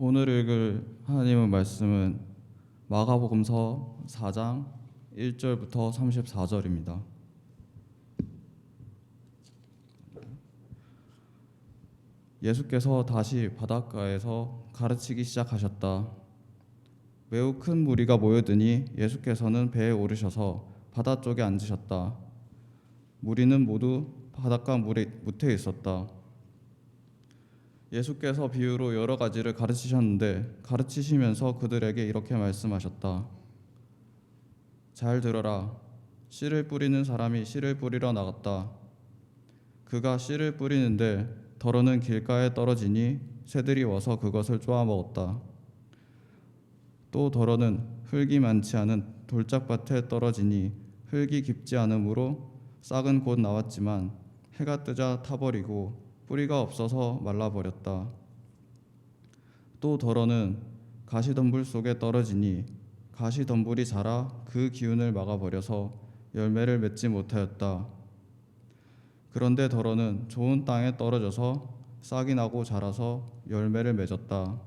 오늘 읽을 하나님의 말씀은 마가복음서 4장 1절부터 34절입니다. 예수께서 다시 바닷가에서 가르치기 시작하셨다. 매우 큰 무리가 모여드니 예수께서는 배에 오르셔서 바다 쪽에 앉으셨다. 무리는 모두 바닷가 무태에 있었다. 예수께서 비유로 여러 가지를 가르치셨는데 가르치시면서 그들에게 이렇게 말씀하셨다. 잘 들어라. 씨를 뿌리는 사람이 씨를 뿌리러 나갔다. 그가 씨를 뿌리는데 더러는 길가에 떨어지니 새들이 와서 그것을 쪼아 먹었다. 또 더러는 흙이 많지 않은 돌짝밭에 떨어지니 흙이 깊지 않으므로 싹은 곧 나왔지만 해가 뜨자 타버리고 뿌리가 없어서 말라버렸다. 또 더러는 가시덤불 속에 떨어지니 가시덤불이 자라 그 기운을 막아버려서 열매를 맺지 못하였다. 그런데 더러는 좋은 땅에 떨어져서 싹이 나고 자라서 열매를 맺었다.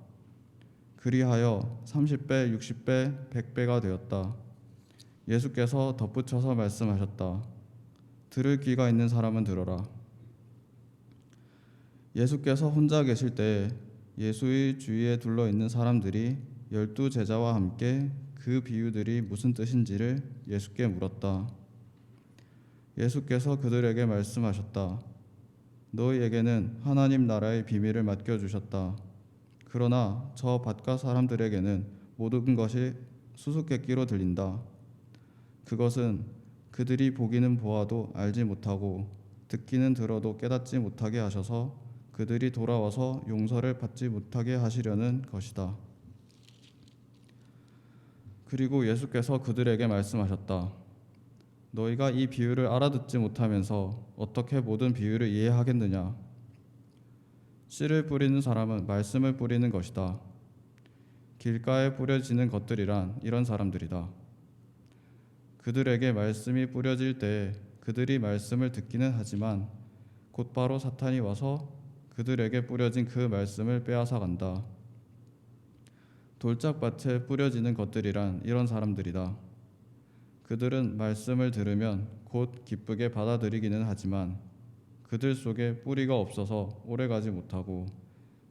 그리하여 30배, 60배, 100배가 되었다. 예수께서 덧붙여서 말씀하셨다. 들을 귀가 있는 사람은 들어라. 예수께서 혼자 계실 때 예수의 주위에 둘러 있는 사람들이 12 제자와 함께 그 비유들이 무슨 뜻인지를 예수께 물었다. 예수께서 그들에게 말씀하셨다. 너희에게는 하나님 나라의 비밀을 맡겨주셨다. 그러나 저 바깥 사람들에게는 모든 것이 수수께끼로 들린다. 그것은 그들이 보기는 보아도 알지 못하고 듣기는 들어도 깨닫지 못하게 하셔서 그들이 돌아와서 용서를 받지 못하게 하시려는 것이다. 그리고 예수께서 그들에게 말씀하셨다. 너희가 이 비유를 알아듣지 못하면서 어떻게 모든 비유를 이해하겠느냐? 씨를 뿌리는 사람은 말씀을 뿌리는 것이다. 길가에 뿌려지는 것들이란 이런 사람들이다. 그들에게 말씀이 뿌려질 때 그들이 말씀을 듣기는 하지만 곧바로 사탄이 와서 그들에게 뿌려진 그 말씀을 빼앗아 간다. 돌짝밭에 뿌려지는 것들이란 이런 사람들이다. 그들은 말씀을 들으면 곧 기쁘게 받아들이기는 하지만 그들 속에 뿌리가 없어서 오래가지 못하고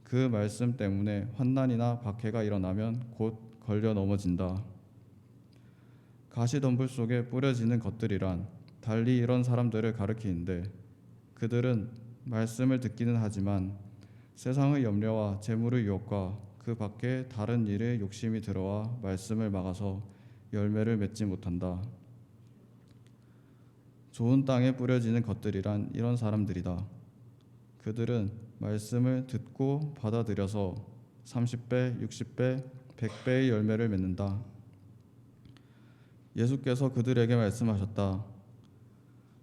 그 말씀 때문에 환난이나 박해가 일어나면 곧 걸려 넘어진다. 가시덤불 속에 뿌려지는 것들이란 달리 이런 사람들을 가리키는데 그들은 말씀을 듣기는 하지만 세상의 염려와 재물의 유혹과 그 밖에 다른 일에 욕심이 들어와 말씀을 막아서 열매를 맺지 못한다. 좋은 땅에 뿌려지는 것들이란 이런 사람들이다. 그들은 말씀을 듣고 받아들여서 30배, 60배, 100배의 열매를 맺는다. 예수께서 그들에게 말씀하셨다.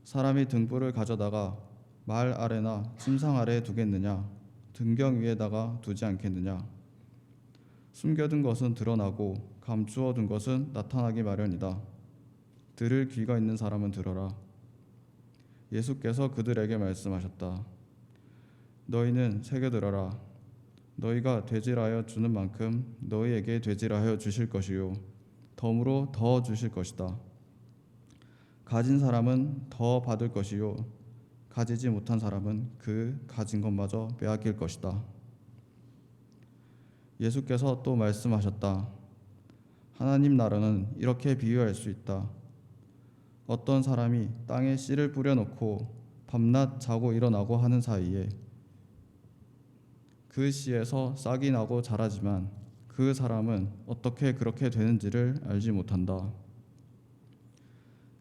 사람이 등불을 가져다가 말 아래나 침상 아래에 두겠느냐? 등경 위에다가 두지 않겠느냐? 숨겨둔 것은 드러나고 감추어둔 것은 나타나기 마련이다. 들을 귀가 있는 사람은 들어라. 예수께서 그들에게 말씀하셨다. 너희는 새겨들어라. 너희가 되질하여 주는 만큼 너희에게 되질하여 주실 것이요 덤으로 더 주실 것이다. 가진 사람은 더 받을 것이요 가지지 못한 사람은 그 가진 것마저 빼앗길 것이다. 예수께서 또 말씀하셨다. 하나님 나라는 이렇게 비유할 수 있다. 어떤 사람이 땅에 씨를 뿌려놓고 밤낮 자고 일어나고 하는 사이에 그 씨에서 싹이 나고 자라지만 그 사람은 어떻게 그렇게 되는지를 알지 못한다.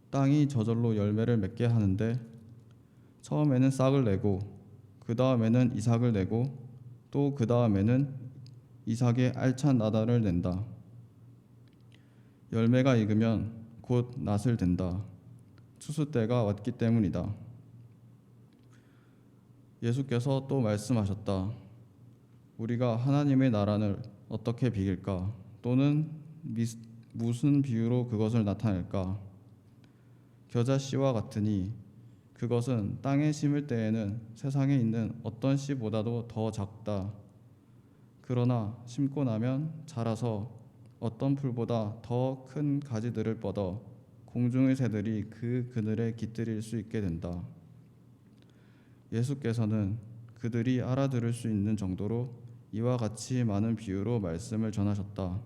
땅이 저절로 열매를 맺게 하는데 처음에는 싹을 내고 그 다음에는 이삭을 내고 또 그 다음에는 이삭의 알찬 나달을 낸다. 열매가 익으면 곧 낫을 댄다. 추수 때가 왔기 때문이다. 예수께서 또 말씀하셨다. 우리가 하나님의 나라를 어떻게 비길까? 또는 무슨 비유로 그것을 나타낼까? 겨자 씨와 같으니 그것은 땅에 심을 때에는 세상에 있는 어떤 씨보다도 더 작다. 그러나 심고 나면 자라서 어떤 풀보다 더 큰 가지들을 뻗어 공중의 새들이 그 그늘에 깃들일 수 있게 된다. 예수께서는 그들이 알아들을 수 있는 정도로 이와 같이 많은 비유로 말씀을 전하셨다.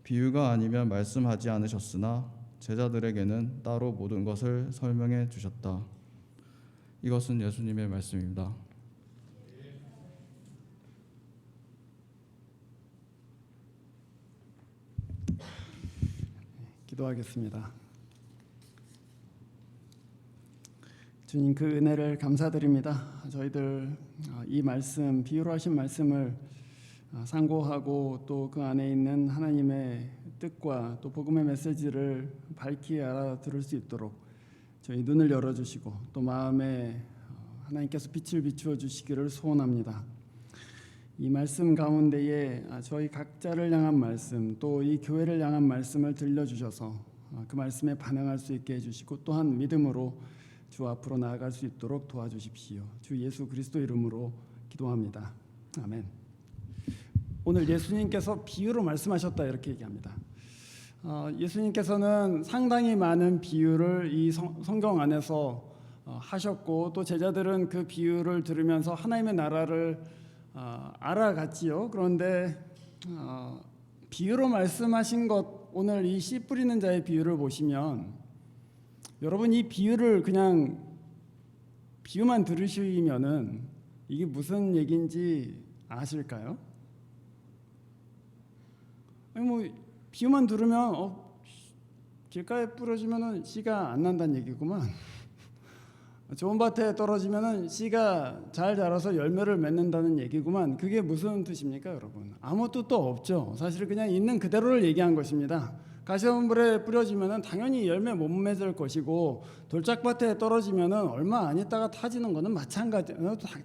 비유가 아니면 말씀하지 않으셨으나 제자들에게는 따로 모든 것을 설명해 주셨다. 이것은 예수님의 말씀입니다. 기도하겠습니다. 주님, 그 은혜를 감사드립니다. 저희들 이 말씀, 비유로 하신 말씀을 상고하고 또 그 안에 있는 하나님의 뜻과 또 복음의 메시지를 밝히 알아들을 수 있도록 저희 눈을 열어주시고 또 마음에 하나님께서 빛을 비추어 주시기를 소원합니다. 이 말씀 가운데에 저희 각자를 향한 말씀, 또 이 교회를 향한 말씀을 들려주셔서 그 말씀에 반응할 수 있게 해주시고 또한 믿음으로 주 앞으로 나아갈 수 있도록 도와주십시오. 주 예수 그리스도 이름으로 기도합니다. 아멘. 오늘 예수님께서 비유로 말씀하셨다 이렇게 얘기합니다. 예수님께서는 상당히 많은 비유를 이 성경 안에서 하셨고 또 제자들은 그 비유를 들으면서 하나님의 나라를 알아갔지요. 그런데 비유로 말씀하신 것, 오늘 이 씨 뿌리는 자의 비유를 보시면 여러분 이 비유를 그냥 비유만 들으시면은 이게 무슨 얘기인지 아실까요? 아니 뭐 비유만 들으면 길가에 뿌려지면은 씨가 안 난다는 얘기구만. 좋은 밭에 떨어지면은 씨가 잘 자라서 열매를 맺는다는 얘기구만. 그게 무슨 뜻입니까, 여러분? 아무 뜻도 없죠. 사실 그냥 있는 그대로를 얘기한 것입니다. 가시덤불에 뿌려지면은 당연히 열매 못 맺을 것이고 돌짝밭에 떨어지면은 얼마 안 있다가 타지는 것은 마찬가지,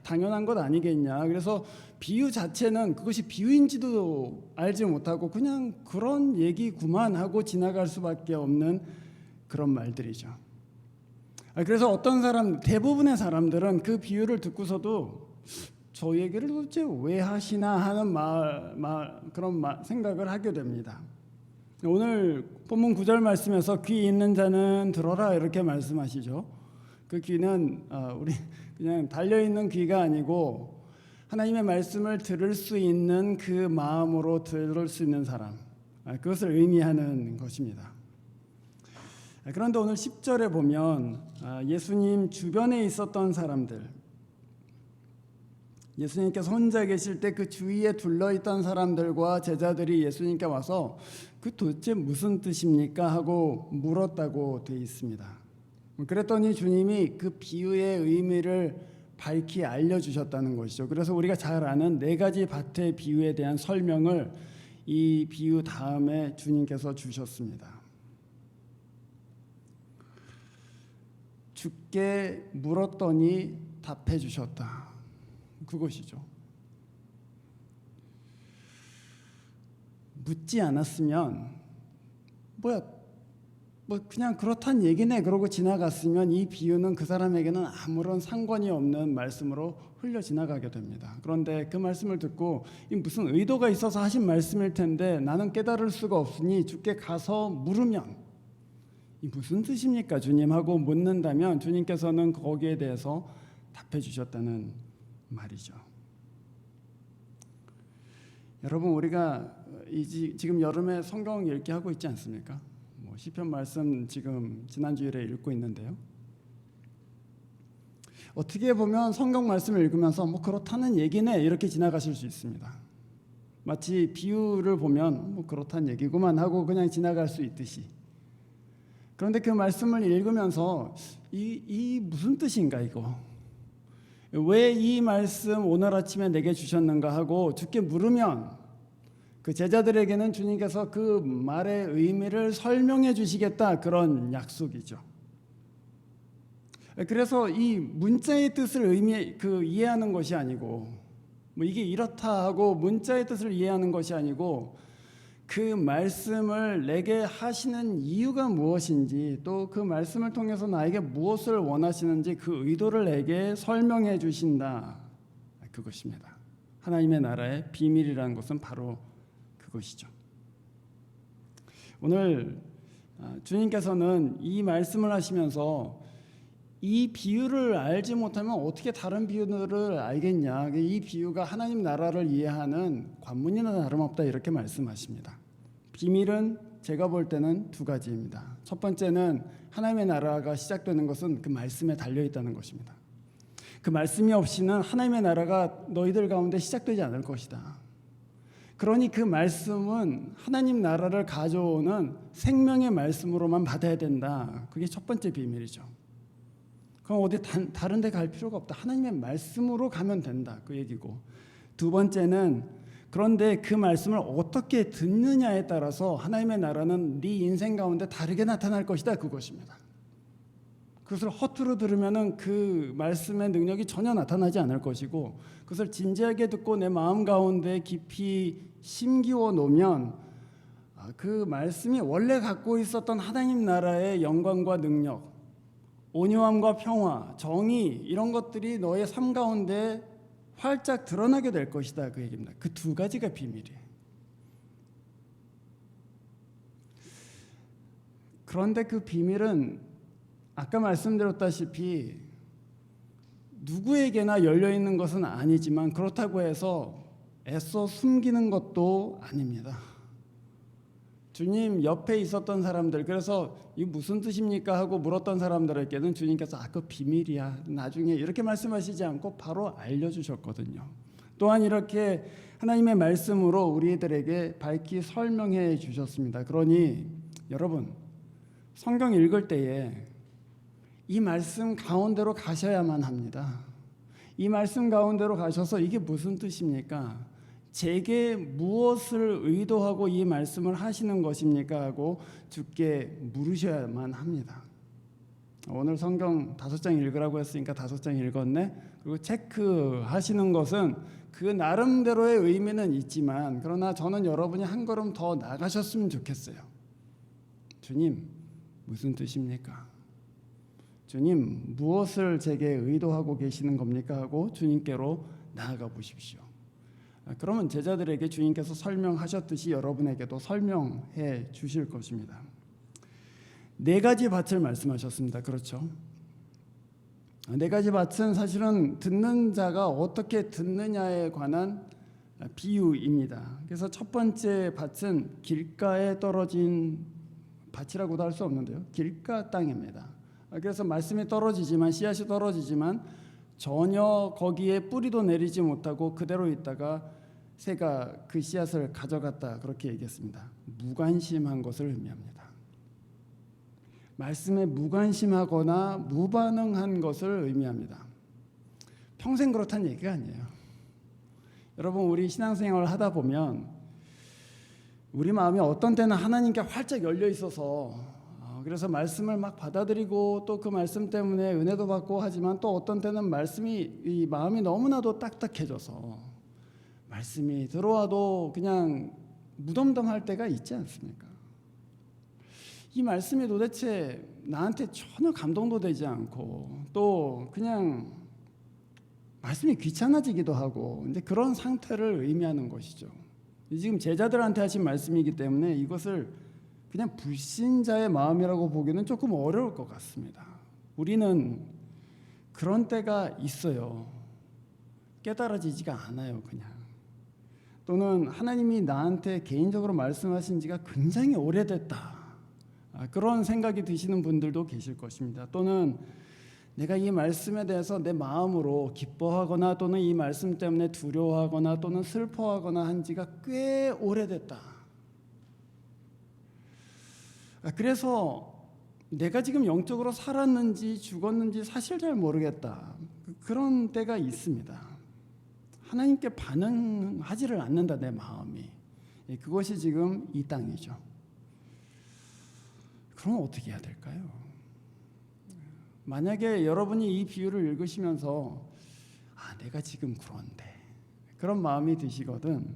당연한 것 아니겠냐. 그래서 비유 자체는 그것이 비유인지도 알지 못하고 그냥 그런 얘기구만 하고 지나갈 수밖에 없는 그런 말들이죠. 그래서 어떤 사람, 대부분의 사람들은 그 비유를 듣고서도 저 얘기를 도대체 왜 하시나 하는 그런 생각을 하게 됩니다. 오늘 본문 9절 말씀에서 귀 있는 자는 들어라 이렇게 말씀하시죠. 그 귀는 우리 그냥 달려있는 귀가 아니고 하나님의 말씀을 들을 수 있는 그 마음으로 들을 수 있는 사람, 그것을 의미하는 것입니다. 그런데 오늘 10절에 보면 예수님 주변에 있었던 사람들, 예수님께서 혼자 계실 때 그 주위에 둘러있던 사람들과 제자들이 예수님께 와서 그 도대체 무슨 뜻입니까? 하고 물었다고 되어 있습니다. 그랬더니 주님이 그 비유의 의미를 밝히 알려주셨다는 것이죠. 그래서 우리가 잘 아는 네 가지 밭의 비유에 대한 설명을 이 비유 다음에 주님께서 주셨습니다. 주께 물었더니 답해 주셨다. 그것이죠. 묻지 않았으면 뭐 그냥 그렇단 얘기네 그러고 지나갔으면 이 비유는 그 사람에게는 아무런 상관이 없는 말씀으로 흘려 지나가게 됩니다. 그런데 그 말씀을 듣고 이 무슨 의도가 있어서 하신 말씀일 텐데 나는 깨달을 수가 없으니 주께 가서 물으면 이 무슨 뜻입니까 주님 하고 묻는다면 주님께서는 거기에 대해서 답해 주셨다는 말이죠. 여러분 우리가 지금 여름에 성경 읽기 하고 있지 않습니까? 시편 말씀 지금 지난 주일에 읽고 있는데요. 어떻게 보면 성경 말씀을 읽으면서 그렇다는 얘기네 이렇게 지나가실 수 있습니다. 마치 비유를 보면 그렇다는 얘기구만 하고 그냥 지나갈 수 있듯이. 그런데 그 말씀을 읽으면서 이 무슨 뜻인가 이거? 왜 이 말씀 오늘 아침에 내게 주셨는가 하고 주께 물으면 그 제자들에게는 주님께서 그 말의 의미를 설명해 주시겠다 그런 약속이죠. 그래서 이 문자의 뜻을 이해하는 것이 아니고 이게 이렇다 하고 문자의 뜻을 이해하는 것이 아니고 그 말씀을 내게 하시는 이유가 무엇인지 또 그 말씀을 통해서 나에게 무엇을 원하시는지 그 의도를 내게 설명해 주신다. 그것입니다. 하나님의 나라의 비밀이라는 것은 바로 그것이죠. 오늘 주님께서는 이 말씀을 하시면서 이 비유를 알지 못하면 어떻게 다른 비유들을 알겠냐. 이 비유가 하나님 나라를 이해하는 관문이나 다름없다 이렇게 말씀하십니다. 비밀은 제가 볼 때는 두 가지입니다. 첫 번째는 하나님의 나라가 시작되는 것은 그 말씀에 달려있다는 것입니다. 그 말씀이 없이는 하나님의 나라가 너희들 가운데 시작되지 않을 것이다. 그러니 그 말씀은 하나님 나라를 가져오는 생명의 말씀으로만 받아야 된다. 그게 첫 번째 비밀이죠. 그럼 어디 다른 데 갈 필요가 없다. 하나님의 말씀으로 가면 된다. 그 얘기고. 두 번째는 그런데 그 말씀을 어떻게 듣느냐에 따라서 하나님의 나라는 네 인생 가운데 다르게 나타날 것이다. 그것입니다. 그것을 허투루 들으면은 그 말씀의 능력이 전혀 나타나지 않을 것이고 그것을 진지하게 듣고 내 마음 가운데 깊이 심기워 놓으면 그 말씀이 원래 갖고 있었던 하나님 나라의 영광과 능력, 온유함과 평화, 정의 이런 것들이 너의 삶 가운데 활짝 드러나게 될 것이다. 그 얘기입니다. 그 두 가지가 비밀이에요. 그런데 그 비밀은 아까 말씀드렸다시피 누구에게나 열려있는 것은 아니지만 그렇다고 해서 애써 숨기는 것도 아닙니다. 주님 옆에 있었던 사람들, 그래서 이 무슨 뜻입니까 하고 물었던 사람들에게는 주님께서 그 비밀이야 나중에 이렇게 말씀하시지 않고 바로 알려주셨거든요. 또한 이렇게 하나님의 말씀으로 우리들에게 밝히 설명해 주셨습니다. 그러니 여러분 성경 읽을 때에 이 말씀 가운데로 가셔야만 합니다. 이 말씀 가운데로 가셔서 이게 무슨 뜻입니까? 제게 무엇을 의도하고 이 말씀을 하시는 것입니까? 하고 주께 물으셔야만 합니다. 오늘 성경 5장 읽으라고 했으니까 5장 읽었네. 그리고 체크하시는 것은 그 나름대로의 의미는 있지만 그러나 저는 여러분이 한 걸음 더 나가셨으면 좋겠어요. 주님 무슨 뜻입니까? 주님 무엇을 제게 의도하고 계시는 겁니까? 하고 주님께로 나아가 보십시오. 그러면 제자들에게 주님께서 설명하셨듯이 여러분에게도 설명해 주실 것입니다. 4가지 밭을 말씀하셨습니다. 그렇죠? 4가지 밭은 사실은 듣는 자가 어떻게 듣느냐에 관한 비유입니다. 그래서 첫 번째 밭은 길가에 떨어진 밭이라고도 할 수 없는데요. 길가 땅입니다. 그래서 말씀이 떨어지지만 씨앗이 떨어지지만 전혀 거기에 뿌리도 내리지 못하고 그대로 있다가 새가 그 씨앗을 가져갔다 그렇게 얘기했습니다. 무관심한 것을 의미합니다. 말씀에 무관심하거나 무반응한 것을 의미합니다. 평생 그렇다는 얘기가 아니에요. 여러분 우리 신앙생활을 하다 보면 우리 마음이 어떤 때는 하나님께 활짝 열려 있어서 그래서 말씀을 막 받아들이고 또 그 말씀 때문에 은혜도 받고 하지만 또 어떤 때는 이 마음이 너무나도 딱딱해져서 말씀이 들어와도 그냥 무덤덤할 때가 있지 않습니까? 이 말씀이 도대체 나한테 전혀 감동도 되지 않고 또 그냥 말씀이 귀찮아지기도 하고 근데 그런 상태를 의미하는 것이죠. 지금 제자들한테 하신 말씀이기 때문에 이것을 그냥 불신자의 마음이라고 보기는 조금 어려울 것 같습니다. 우리는 그런 때가 있어요. 깨달아지지가 않아요. 그냥. 또는 하나님이 나한테 개인적으로 말씀하신 지가 굉장히 오래됐다. 그런 생각이 드시는 분들도 계실 것입니다. 또는 내가 이 말씀에 대해서 내 마음으로 기뻐하거나 또는 이 말씀 때문에 두려워하거나 또는 슬퍼하거나 한 지가 꽤 오래됐다. 그래서 내가 지금 영적으로 살았는지 죽었는지 사실 잘 모르겠다. 그런 때가 있습니다. 하나님께 반응하지를 않는다 내 마음이. 그것이 지금 이 땅이죠. 그럼 어떻게 해야 될까요? 만약에 여러분이 이 비유를 읽으시면서 내가 지금 그런데 그런 마음이 드시거든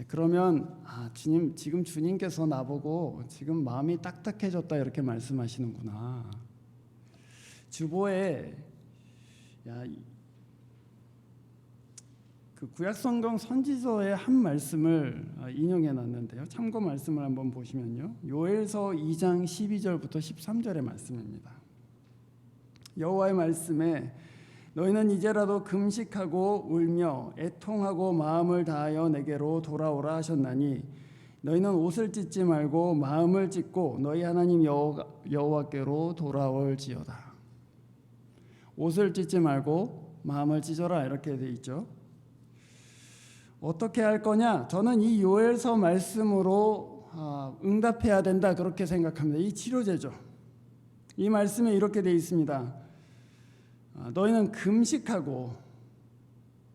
그러면 주님 지금 주님께서 나보고 지금 마음이 딱딱해졌다 이렇게 말씀하시는구나. 주보에 그 구약성경 선지서의 한 말씀을 인용해 놨는데요. 참고 말씀을 한번 보시면요. 요엘서 2장 12절부터 13절의 말씀입니다. 여호와의 말씀에 너희는 이제라도 금식하고 울며 애통하고 마음을 다하여 내게로 돌아오라 하셨나니 너희는 옷을 찢지 말고 마음을 찢고 너희 하나님 여호와께로 돌아올지어다. 옷을 찢지 말고 마음을 찢어라 이렇게 돼 있죠. 어떻게 할 거냐? 저는 이 요엘서 말씀으로 응답해야 된다 그렇게 생각합니다. 이 치료제죠. 이 말씀에 이렇게 돼 있습니다. 너희는 금식하고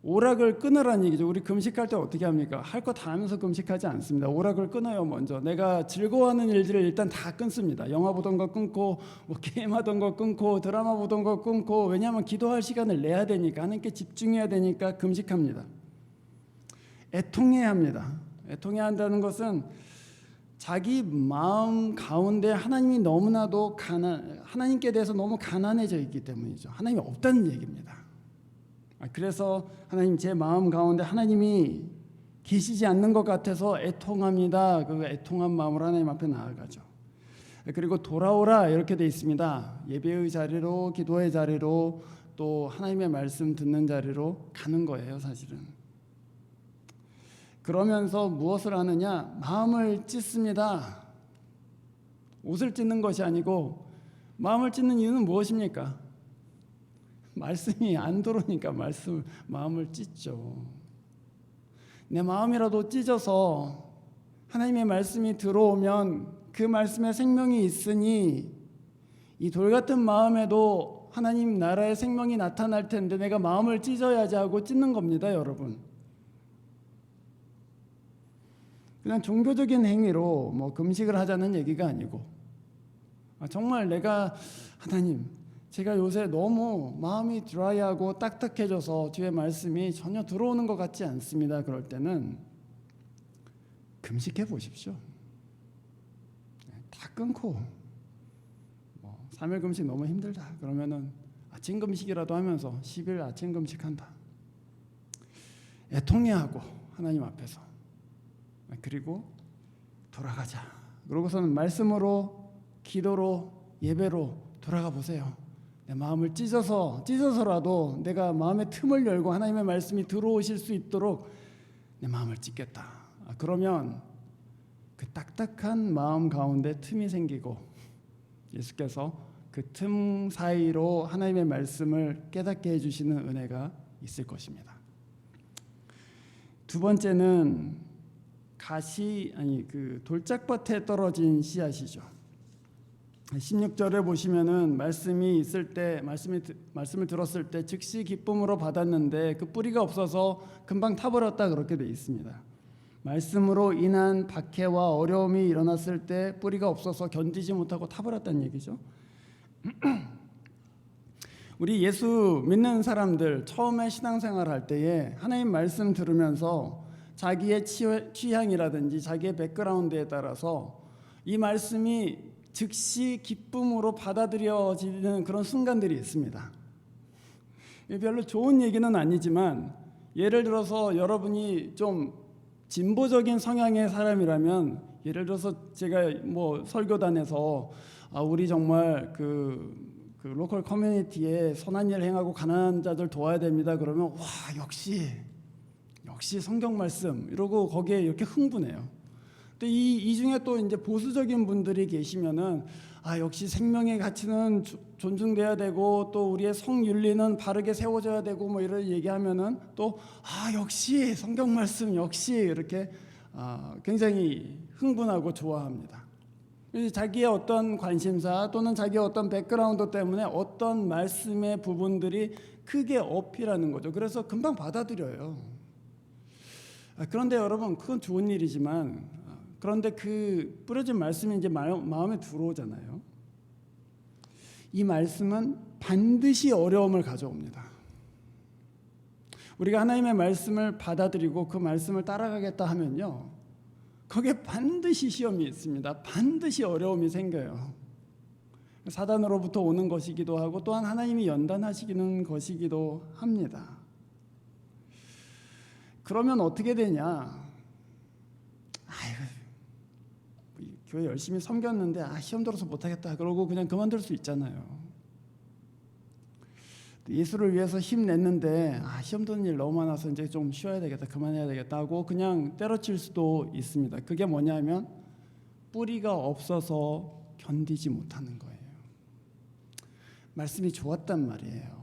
오락을 끊으라는 얘기죠. 우리 금식할 때 어떻게 합니까? 할 거 다 하면서 금식하지 않습니다. 오락을 끊어요. 먼저 내가 즐거워하는 일들을 일단 다 끊습니다. 영화 보던 거 끊고 뭐 게임하던 거 끊고 드라마 보던 거 끊고, 왜냐하면 기도할 시간을 내야 되니까, 하나님께 집중해야 되니까 금식합니다. 애통해야 합니다. 애통해야 한다는 것은 자기 마음 가운데 하나님이 너무나도 하나님께 대해서 너무 가난해져 있기 때문이죠. 하나님이 없다는 얘기입니다. 그래서 하나님, 제 마음 가운데 하나님이 계시지 않는 것 같아서 애통합니다. 그 애통한 마음으로 하나님 앞에 나아가죠. 그리고 돌아오라 이렇게 돼 있습니다. 예배의 자리로, 기도의 자리로, 또 하나님의 말씀 듣는 자리로 가는 거예요, 사실은. 그러면서 무엇을 하느냐? 마음을 찢습니다. 옷을 찢는 것이 아니고, 마음을 찢는 이유는 무엇입니까? 말씀이 안 들어오니까 마음을 찢죠. 내 마음이라도 찢어서 하나님의 말씀이 들어오면 그 말씀에 생명이 있으니 이 돌 같은 마음에도 하나님 나라의 생명이 나타날 텐데 내가 마음을 찢어야지 하고 찢는 겁니다, 여러분. 그냥 종교적인 행위로 뭐 금식을 하자는 얘기가 아니고, 정말 내가 하나님, 제가 요새 너무 마음이 드라이하고 딱딱해져서 주의 말씀이 전혀 들어오는 것 같지 않습니다. 그럴 때는 금식해 보십시오. 다 끊고 3일 금식 너무 힘들다 그러면은 아침 금식이라도 하면서 10일 아침 금식한다. 애통해야 하고 하나님 앞에서. 그리고 돌아가자. 그러고서는 말씀으로, 기도로, 예배로 돌아가 보세요. 내 마음을 찢어서라도 내가 마음의 틈을 열고 하나님의 말씀이 들어오실 수 있도록 내 마음을 찢겠다. 그러면 그 딱딱한 마음 가운데 틈이 생기고 예수께서 그 틈 사이로 하나님의 말씀을 깨닫게 해주시는 은혜가 있을 것입니다. 두 번째는 그 돌짝밭에 떨어진 씨앗이죠. 16절에 보시면은 말씀이 있을 때, 말씀을 들었을 때 즉시 기쁨으로 받았는데 그 뿌리가 없어서 금방 타버렸다 그렇게 돼 있습니다. 말씀으로 인한 박해와 어려움이 일어났을 때 뿌리가 없어서 견디지 못하고 타버렸다는 얘기죠. 우리 예수 믿는 사람들 처음에 신앙생활 할 때에 하나님 말씀 들으면서 자기의 취향이라든지 자기의 백그라운드에 따라서 이 말씀이 즉시 기쁨으로 받아들여지는 그런 순간들이 있습니다. 별로 좋은 얘기는 아니지만, 예를 들어서 여러분이 좀 진보적인 성향의 사람이라면, 예를 들어서 제가 뭐 설교단에서 우리 정말 그 로컬 커뮤니티에 선한 일 행하고 가난한 자들 도와야 됩니다 그러면 와, 역시 성경 말씀 이러고 거기에 이렇게 흥분해요. 또 이 중에 또 이제 보수적인 분들이 계시면은 역시 생명의 가치는 존중돼야 되고 또 우리의 성윤리는 바르게 세워져야 되고 뭐 이런 얘기하면은 또 역시 성경 말씀 역시 이렇게 굉장히 흥분하고 좋아합니다. 자기의 어떤 관심사 또는 자기의 어떤 백그라운드 때문에 어떤 말씀의 부분들이 크게 어필하는 거죠. 그래서 금방 받아들여요. 그런데 여러분, 그건 좋은 일이지만, 그런데 그 뿌려진 말씀이 이제 마음에 들어오잖아요. 이 말씀은 반드시 어려움을 가져옵니다. 우리가 하나님의 말씀을 받아들이고 그 말씀을 따라가겠다 하면요, 거기에 반드시 시험이 있습니다. 반드시 어려움이 생겨요. 사단으로부터 오는 것이기도 하고 또한 하나님이 연단하시는 것이기도 합니다. 그러면 어떻게 되냐? 교회 열심히 섬겼는데 시험 들어서 못하겠다 그러고 그냥 그만둘 수 있잖아요. 예수를 위해서 힘냈는데 시험 드는 일 너무 많아서 이제 좀 쉬어야 되겠다, 그만해야 되겠다 하고 그냥 때려칠 수도 있습니다. 그게 뭐냐면 뿌리가 없어서 견디지 못하는 거예요. 말씀이 좋았단 말이에요.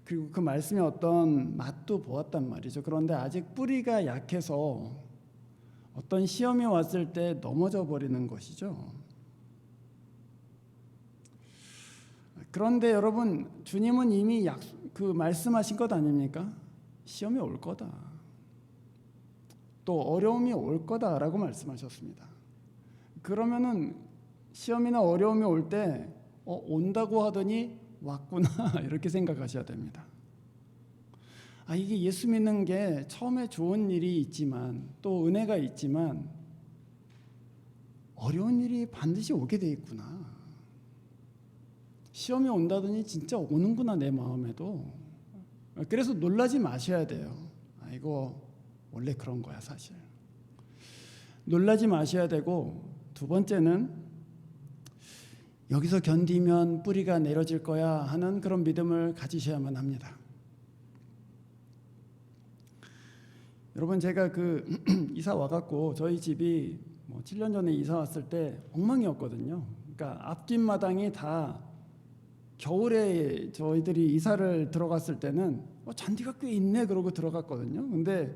그리고 그 말씀의 어떤 맛도 보았단 말이죠. 그런데 아직 뿌리가 약해서 어떤 시험이 왔을 때 넘어져 버리는 것이죠. 그런데 여러분, 주님은 이미 말씀하신 것 아닙니까? 시험이 올 거다, 또 어려움이 올 거다라고 말씀하셨습니다. 그러면은 시험이나 어려움이 올 때 온다고 하더니 왔구나 이렇게 생각하셔야 됩니다. 이게 예수 믿는 게 처음에 좋은 일이 있지만 또 은혜가 있지만 어려운 일이 반드시 오게 돼 있구나. 시험이 온다더니 진짜 오는구나, 내 마음에도. 그래서 놀라지 마셔야 돼요. 이거 원래 그런 거야, 사실. 놀라지 마셔야 되고, 두 번째는 여기서 견디면 뿌리가 내려질 거야 하는 그런 믿음을 가지셔야만 합니다. 여러분, 제가 이사 와갖고 저희 집이 7년 전에 이사 왔을 때 엉망이었거든요. 그러니까 앞뒷마당이 다 겨울에 저희들이 이사를 들어갔을 때는 잔디가 꽤 있네 그러고 들어갔거든요. 근데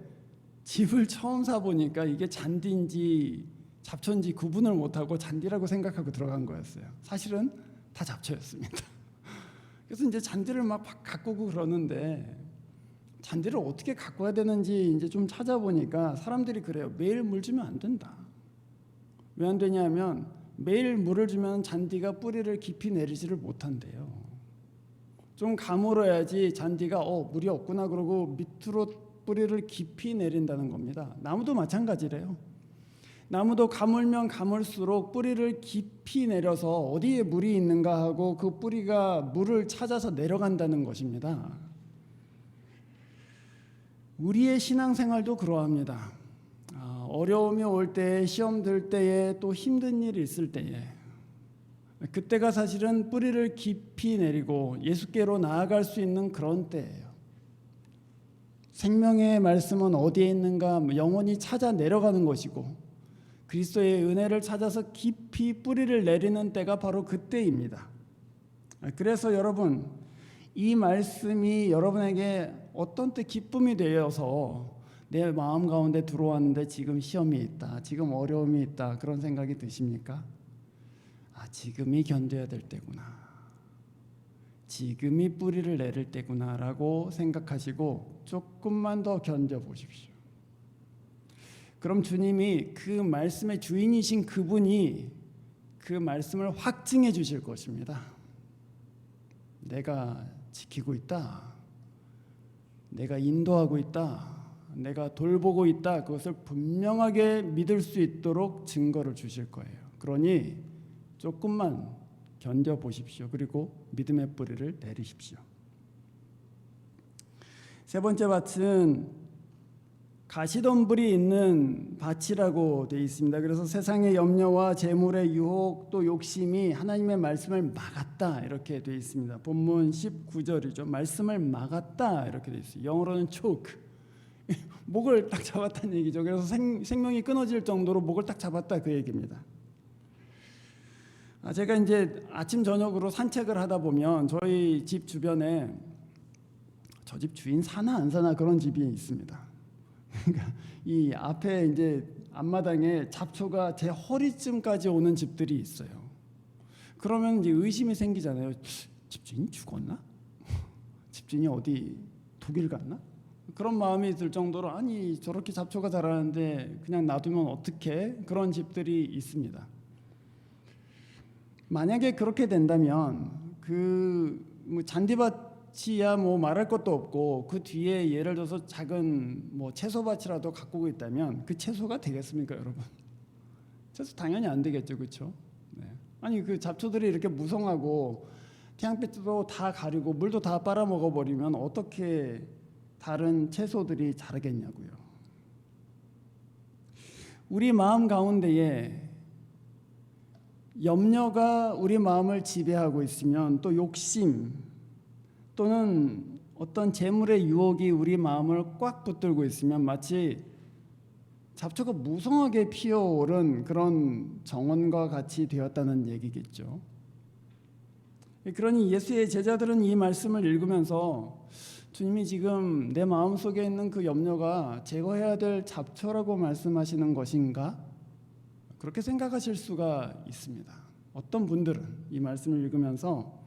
집을 처음 사 보니까 이게 잔디인지 잡초인지 구분을 못하고 잔디라고 생각하고 들어간 거였어요. 사실은 다 잡초였습니다. 그래서 이제 잔디를 막 가꾸고 그러는데 잔디를 어떻게 가꿔야 되는지 이제 좀 찾아보니까 사람들이 그래요. 매일 물 주면 안 된다. 왜 안 되냐면 매일 물을 주면 잔디가 뿌리를 깊이 내리지를 못한대요. 좀 가물어야지 잔디가 물이 없구나 그러고 밑으로 뿌리를 깊이 내린다는 겁니다. 나무도 마찬가지래요. 나무도 가물면 가물수록 뿌리를 깊이 내려서 어디에 물이 있는가 하고 그 뿌리가 물을 찾아서 내려간다는 것입니다. 우리의 신앙생활도 그러합니다. 어려움이 올 때, 시험 들 때에, 또 힘든 일이 있을 때에, 그때가 사실은 뿌리를 깊이 내리고 예수께로 나아갈 수 있는 그런 때예요. 생명의 말씀은 어디에 있는가 영원히 찾아 내려가는 것이고 그리스도의 은혜를 찾아서 깊이 뿌리를 내리는 때가 바로 그때입니다. 그래서 여러분, 이 말씀이 여러분에게 어떤 때 기쁨이 되어서 내 마음 가운데 들어왔는데 지금 시험이 있다, 지금 어려움이 있다, 그런 생각이 드십니까? 지금이 견뎌야 될 때구나, 지금이 뿌리를 내릴 때구나 라고 생각하시고 조금만 더 견뎌보십시오. 그럼 주님이 그 말씀의 주인이신 그분이 그 말씀을 확증해 주실 것입니다. 내가 지키고 있다, 내가 인도하고 있다, 내가 돌보고 있다, 그것을 분명하게 믿을 수 있도록 증거를 주실 거예요. 그러니 조금만 견뎌보십시오. 그리고 믿음의 뿌리를 내리십시오. 세 번째 밭은 가시덤불이 있는 밭이라고 되어 있습니다. 그래서 세상의 염려와 재물의 유혹 또 욕심이 하나님의 말씀을 막았다 이렇게 되어 있습니다. 본문 19절이죠. 말씀을 막았다 이렇게 되어 있어요. 영어로는 choke, 목을 딱 잡았다는 얘기죠. 그래서 생명이 끊어질 정도로 목을 딱 잡았다 그 얘기입니다. 제가 이제 아침 저녁으로 산책을 하다 보면 저희 집 주변에 저 집 주인 사나 안 사나 그런 집이 있습니다. 그러니까 이 앞에 이제 앞마당에 잡초가 제 허리쯤까지 오는 집들이 있어요. 그러면 이제 의심이 생기잖아요. 집주인 죽었나? 집주인이 어디 독일 갔나? 그런 마음이 들 정도로 아니 저렇게 잡초가 자라는데 그냥 놔두면 어떡해? 그런 집들이 있습니다. 만약에 그렇게 된다면 잔디밭이야 말할 것도 없고 그 뒤에 예를 들어서 작은 채소밭이라도 가꾸고 있다면 그 채소가 되겠습니까, 여러분? 채소 당연히 안 되겠죠, 그렇죠? 네. 아니 그 잡초들이 이렇게 무성하고 태양빛도 다 가리고 물도 다 빨아먹어 버리면 어떻게 다른 채소들이 자라겠냐고요. 우리 마음 가운데에 염려가 우리 마음을 지배하고 있으면, 또 욕심 또는 어떤 재물의 유혹이 우리 마음을 꽉 붙들고 있으면 마치 잡초가 무성하게 피어오른 그런 정원과 같이 되었다는 얘기겠죠. 그러니 예수의 제자들은 이 말씀을 읽으면서 주님이 지금 내 마음속에 있는 그 염려가 제거해야 될 잡초라고 말씀하시는 것인가? 그렇게 생각하실 수가 있습니다. 어떤 분들은 이 말씀을 읽으면서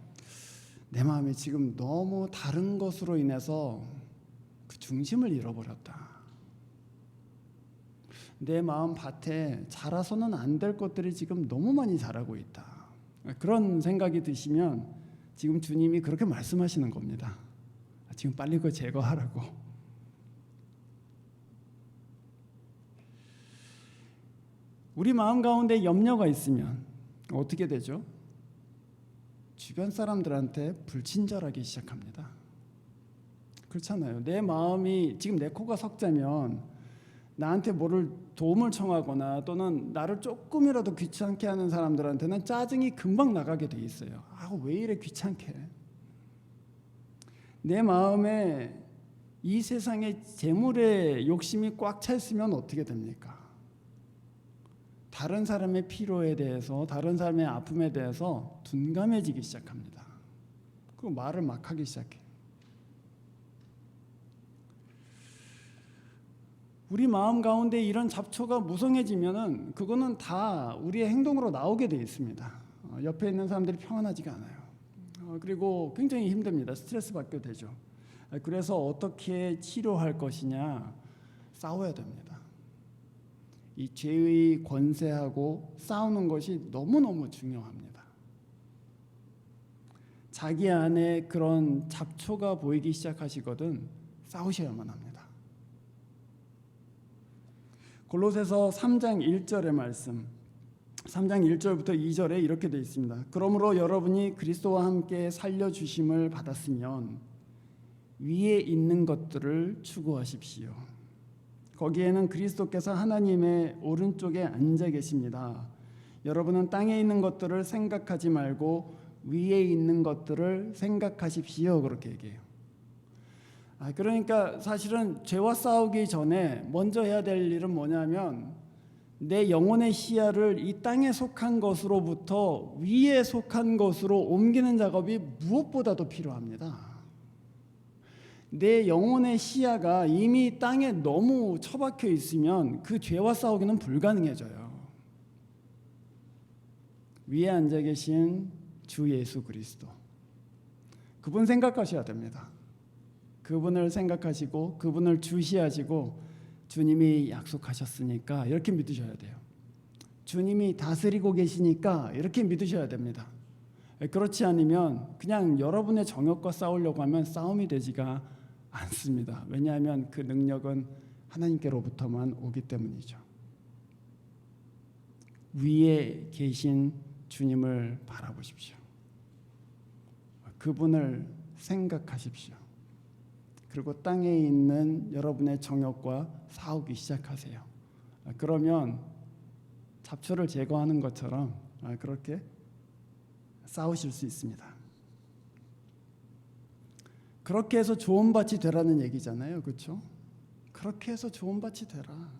내 마음이 지금 너무 다른 것으로 인해서 그 중심을 잃어버렸다. 내 마음 밭에 자라서는 안 될 것들이 지금 너무 많이 자라고 있다. 그런 생각이 드시면 지금 주님이 그렇게 말씀하시는 겁니다. 지금 빨리 그거 제거하라고. 우리 마음 가운데 염려가 있으면 어떻게 되죠? 주변 사람들한테 불친절하기 시작합니다. 그렇잖아요. 내 마음이 지금 내 코가 석자면 나한테 뭐를 도움을 청하거나 또는 나를 조금이라도 귀찮게 하는 사람들한테는 짜증이 금방 나가게 돼 있어요. 왜 이래 귀찮게. 내 마음에 이 세상의 재물의 욕심이 꽉 차 있으면 어떻게 됩니까? 다른 사람의 필요에 대해서, 다른 사람의 아픔에 대해서 둔감해지기 시작합니다. 그리고 말을 막 하기 시작해요. 우리 마음 가운데 이런 잡초가 무성해지면은 그거는 다 우리의 행동으로 나오게 돼 있습니다. 옆에 있는 사람들이 평안하지가 않아요. 그리고 굉장히 힘듭니다. 스트레스 받게 되죠. 그래서 어떻게 치료할 것이냐, 싸워야 됩니다. 이 죄의 권세하고 싸우는 것이 너무너무 중요합니다. 자기 안에 그런 잡초가 보이기 시작하시거든 싸우셔야만 합니다. 골로새서 3장 1절의 말씀, 3장 1절부터 2절에 이렇게 되어 있습니다. 그러므로 여러분이 그리스도와 함께 살려주심을 받았으면 위에 있는 것들을 추구하십시오. 거기에는 그리스도께서 하나님의 오른쪽에 앉아 계십니다. 여러분은 땅에 있는 것들을 생각하지 말고 위에 있는 것들을 생각하십시오. 그렇게 얘기해요. 그러니까 사실은 죄와 싸우기 전에 먼저 해야 될 일은 뭐냐면 내 영혼의 시야를 이 땅에 속한 것으로부터 위에 속한 것으로 옮기는 작업이 무엇보다도 필요합니다. 내 영혼의 시야가 이미 땅에 너무 처박혀 있으면 그 죄와 싸우기는 불가능해져요. 위에 앉아 계신 주 예수 그리스도, 그분 생각하셔야 됩니다. 그분을 생각하시고 그분을 주시하시고 주님이 약속하셨으니까 이렇게 믿으셔야 돼요. 주님이 다스리고 계시니까 이렇게 믿으셔야 됩니다. 그렇지 않으면 그냥 여러분의 정욕과 싸우려고 하면 싸움이 되지가 않습니다. 왜냐하면 그 능력은 하나님께로부터만 오기 때문이죠. 위에 계신 주님을 바라보십시오. 그분을 생각하십시오. 그리고 땅에 있는 여러분의 정욕과 싸우기 시작하세요. 그러면 잡초를 제거하는 것처럼 그렇게 싸우실 수 있습니다. 그렇게 해서 좋은 밭이 되라는 얘기잖아요. 그렇죠? 그렇게 해서 좋은 밭이 되라.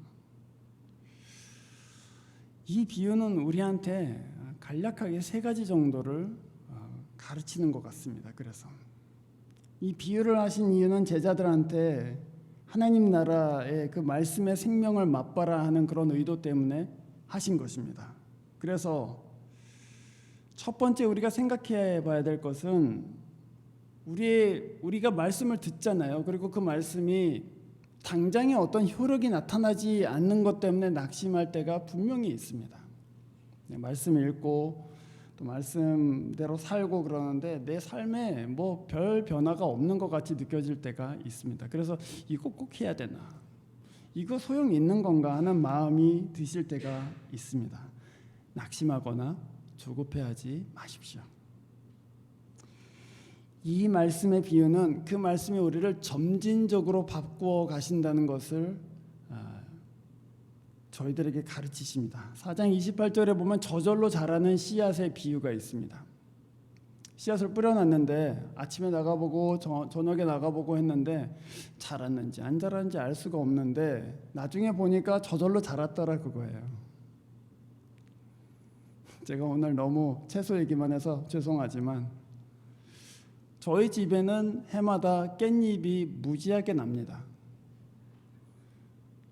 이 비유는 우리한테 간략하게 3가지 정도를 가르치는 것 같습니다. 그래서 이 비유를 하신 이유는 제자들한테 하나님 나라의 그 말씀의 생명을 맛봐라 하는 그런 의도 때문에 하신 것입니다. 그래서 첫 번째 우리가 생각해 봐야 될 것은 우리가 말씀을 듣잖아요. 그리고 그 말씀이 당장에 어떤 효력이 나타나지 않는 것 때문에 낙심할 때가 분명히 있습니다. 말씀을 읽고 또 말씀대로 살고 그러는데 내 삶에 뭐 별 변화가 없는 것 같이 느껴질 때가 있습니다. 그래서 이거 꼭 해야 되나? 이거 소용이 있는 건가 하는 마음이 드실 때가 있습니다. 낙심하거나 조급해하지 마십시오. 이 말씀의 비유는 그 말씀이 우리를 점진적으로 바꾸어 가신다는 것을 저희들에게 가르치십니다. 4장 28절에 보면 저절로 자라는 씨앗의 비유가 있습니다. 씨앗을 뿌려놨는데 아침에 나가보고 저녁에 나가보고 했는데 자랐는지 안 자랐는지 알 수가 없는데 나중에 보니까 저절로 자랐더라 그거예요. 제가 오늘 너무 채소 얘기만 해서 죄송하지만 저희 집에는 해마다 깻잎이 무지하게 납니다.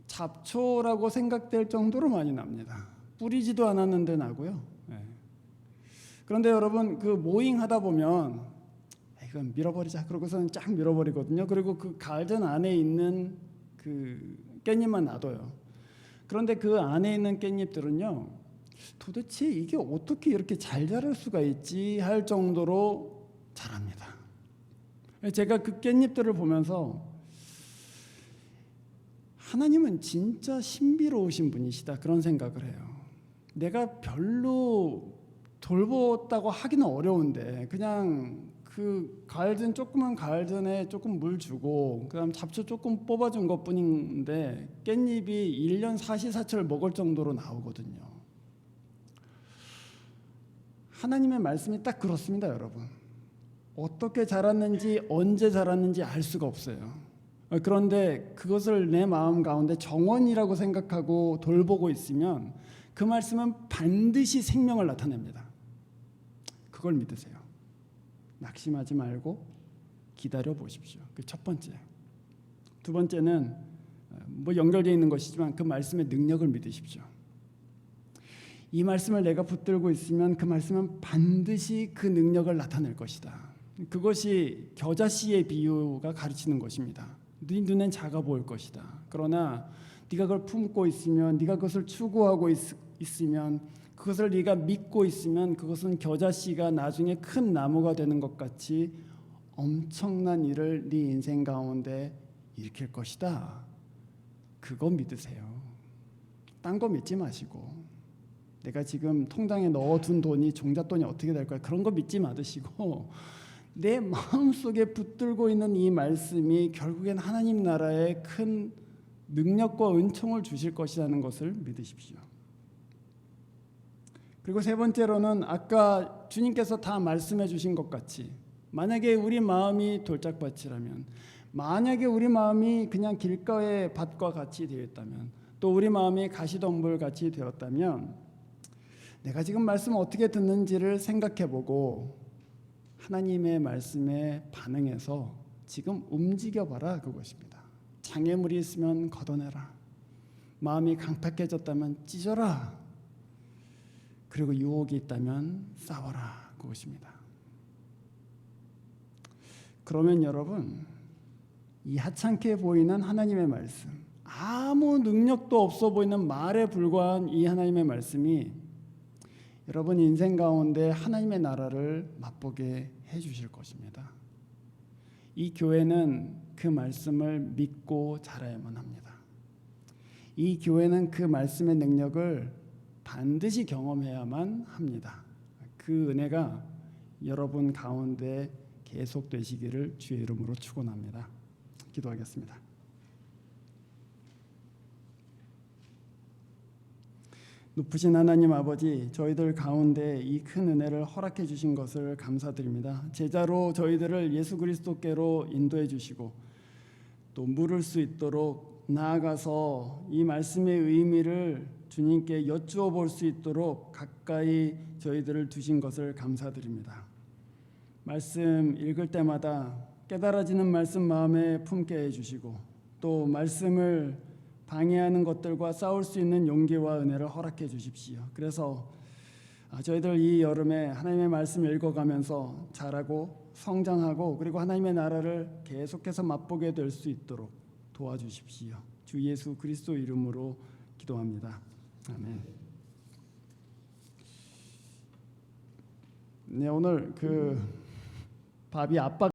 잡초라고 생각될 정도로 많이 납니다. 뿌리지도 않았는데 나고요. 그런데 여러분 그 모잉 하다 보면 이건 밀어버리자 그러고서는 쫙 밀어버리거든요. 그리고 그 가든 안에 있는 그 깻잎만 놔둬요. 그런데 그 안에 있는 깻잎들은요, 도대체 이게 어떻게 이렇게 잘 자랄 수가 있지 할 정도로 자랍니다. 제가 그 깻잎들을 보면서 하나님은 진짜 신비로우신 분이시다 그런 생각을 해요. 내가 별로 돌봤다고 하기는 어려운데 그냥 그 가을든 조그만 가을든에 조금 물 주고 그다음 잡초 조금 뽑아준 것뿐인데 깻잎이 1년 사시사철 먹을 정도로 나오거든요. 하나님의 말씀이 딱 그렇습니다, 여러분. 어떻게 자랐는지 언제 자랐는지 알 수가 없어요. 그런데 그것을 내 마음 가운데 정원이라고 생각하고 돌보고 있으면 그 말씀은 반드시 생명을 나타냅니다. 그걸 믿으세요. 낙심하지 말고 기다려 보십시오. 그 첫 번째. 두 번째는 뭐 연결되어 있는 것이지만 그 말씀의 능력을 믿으십시오. 이 말씀을 내가 붙들고 있으면 그 말씀은 반드시 그 능력을 나타낼 것이다. 그것이 겨자씨의 비유가 가르치는 것입니다. 네 눈엔 작아 보일 것이다. 그러나 네가 그걸 품고 있으면, 네가 그것을 추구하고 있으면, 그것을 네가 믿고 있으면 그것은 겨자씨가 나중에 큰 나무가 되는 것 같이 엄청난 일을 네 인생 가운데 일으킬 것이다. 그거 믿으세요. 딴 거 믿지 마시고, 내가 지금 통장에 넣어둔 돈이 종잣돈이 어떻게 될 거야 그런 거 믿지 마시고, 내 마음속에 붙들고 있는 이 말씀이 결국엔 하나님 나라의 큰 능력과 은총을 주실 것이라는 것을 믿으십시오. 그리고 세 번째로는 아까 주님께서 다 말씀해 주신 것 같이 만약에 우리 마음이 돌짝밭이라면, 만약에 우리 마음이 그냥 길가의 밭과 같이 되었다면, 또 우리 마음이 가시덤불 같이 되었다면 내가 지금 말씀 어떻게 듣는지를 생각해보고 하나님의 말씀에 반응해서 지금 움직여봐라 그것입니다. 장애물이 있으면 걷어내라. 마음이 강팍해졌다면 찢어라. 그리고 유혹이 있다면 싸워라 그것입니다. 그러면 여러분, 이 하찮게 보이는 하나님의 말씀, 아무 능력도 없어 보이는 말에 불과한 이 하나님의 말씀이 여러분 인생 가운데 하나님의 나라를 맛보게 해주실 것입니다. 이 교회는 그 말씀을 믿고 자라야만 합니다. 이 교회는 그 말씀의 능력을 반드시 경험해야만 합니다. 그 은혜가 여러분 가운데 계속되시기를 주의 이름으로 축원합니다. 기도하겠습니다. 높으신 하나님 아버지, 저희들 가운데 이 큰 은혜를 허락해 주신 것을 감사드립니다. 제자로 저희들을 예수 그리스도께로 인도해 주시고 또 물을 수 있도록 나아가서 이 말씀의 의미를 주님께 여쭈어 볼 수 있도록 가까이 저희들을 두신 것을 감사드립니다. 말씀 읽을 때마다 깨달아지는 말씀 마음에 품게 해주시고 또 말씀을 방해하는 것들과 싸울 수 있는 용기와 은혜를 허락해 주십시오. 그래서 저희들 이 여름에 하나님의 말씀을 읽어가면서 자라고 성장하고 그리고 하나님의 나라를 계속해서 맛보게 될 수 있도록 도와주십시오. 주 예수 그리스도 이름으로 기도합니다. 아멘. 네, 오늘 그 밥이 아빠